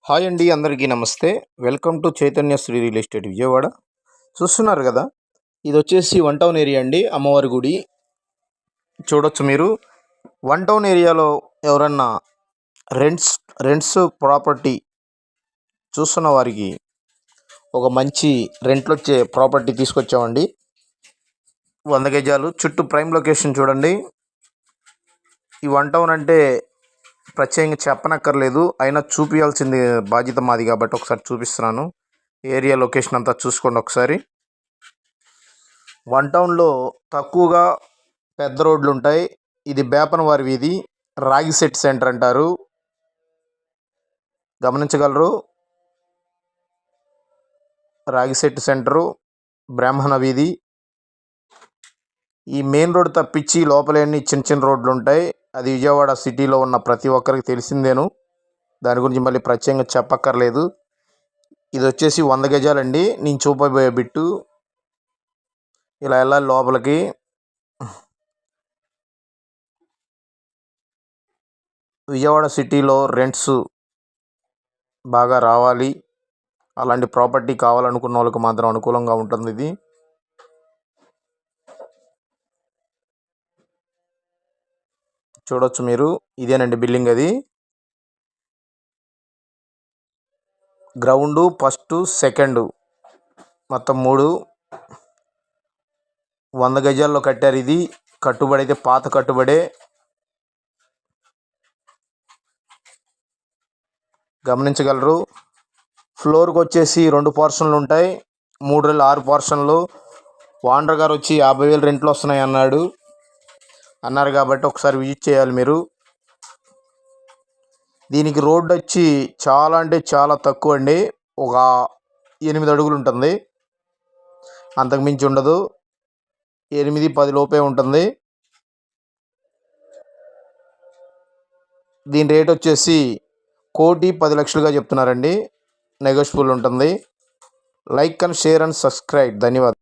Hi అండి, అందరికీ నమస్తే. Welcome to Chaitanya Sri real estate Vijayawada. చూస్తున్నారు కదా, ఇది వచ్చేసి వన్ టౌన్ ఏరియా అండి. అమ్మవారి గుడి చూడొచ్చు మీరు. వన్ టౌన్ ఏరియాలో ఎవరన్నా రెంట్స్ ప్రాపర్టీ చూస్తున్న వారికి ఒక మంచి రెంట్లు వచ్చే ప్రాపర్టీ తీసుకొచ్చామండి. 100 గజాలు చుట్టూ ప్రైమ్ లొకేషన్ చూడండి. ఈ వన్ టౌన్ అంటే ప్రత్యేకంగా చెప్పనక్కర్లేదు, అయినా చూపించాల్సింది బాధ్యత మాది కాబట్టి ఒకసారి చూపిస్తున్నాను. ఏరియా లొకేషన్ అంతా చూసుకోండి ఒకసారి. వన్ టౌన్లో తక్కువగా పెద్ద రోడ్లు ఉంటాయి. ఇది బేపనవారి వీధి, రాగిశెట్టి సెంటర్ అంటారు, గమనించగలరు. రాగిశెట్టి సెంటరు, బ్రాహ్మణ వీధి. ఈ మెయిన్ రోడ్ తప్పించి లోపలన్నీ చిన్న చిన్న రోడ్లు ఉంటాయి. అది విజయవాడ సిటీలో ఉన్న ప్రతి ఒక్కరికి తెలిసిందేను, దాని గురించి మళ్ళీ ప్రత్యేకంగా చెప్పక్కర్లేదు. ఇది వచ్చేసి 100 గజాలండి. నేను చూపబోయే బిట్టు ఇలా వెళ్ళాలి లోపలికి. విజయవాడ సిటీలో రెంట్స్ బాగా రావాలి, అలాంటి ప్రాపర్టీ కావాలనుకున్న వాళ్ళకి మాత్రం అనుకూలంగా ఉంటుంది ఇది. చూడొచ్చు మీరు, ఇదేనండి బిల్డింగ్. అది గ్రౌండు, ఫస్ట్, సెకండ్, మొత్తం 3 100 గజాల్లో కట్టారు. ఇది కట్టుబడి అయితే పాత కట్టుబడే, గమనించగలరు. ఫ్లోర్కి వచ్చేసి 2 పోర్షన్లు ఉంటాయి, 3 6 పోర్షన్లు. ఓనర్ గారు వచ్చి 50,000 రెంట్లు వస్తున్నాయి అన్నారు కాబట్టి ఒకసారి విజిట్ చేయాలి మీరు. దీనికి రోడ్డు వచ్చి చాలా అంటే చాలా తక్కువ అండి, ఒక 8 అడుగులు ఉంటుంది, అంతకుమించి ఉండదు. 8-10 లోపే ఉంటుంది. దీని రేట్ వచ్చేసి 1,10,00,000గా చెప్తున్నారండి, నెగోషియబుల్ ఉంటుంది. Like and share and subscribe. ధన్యవాదాలు.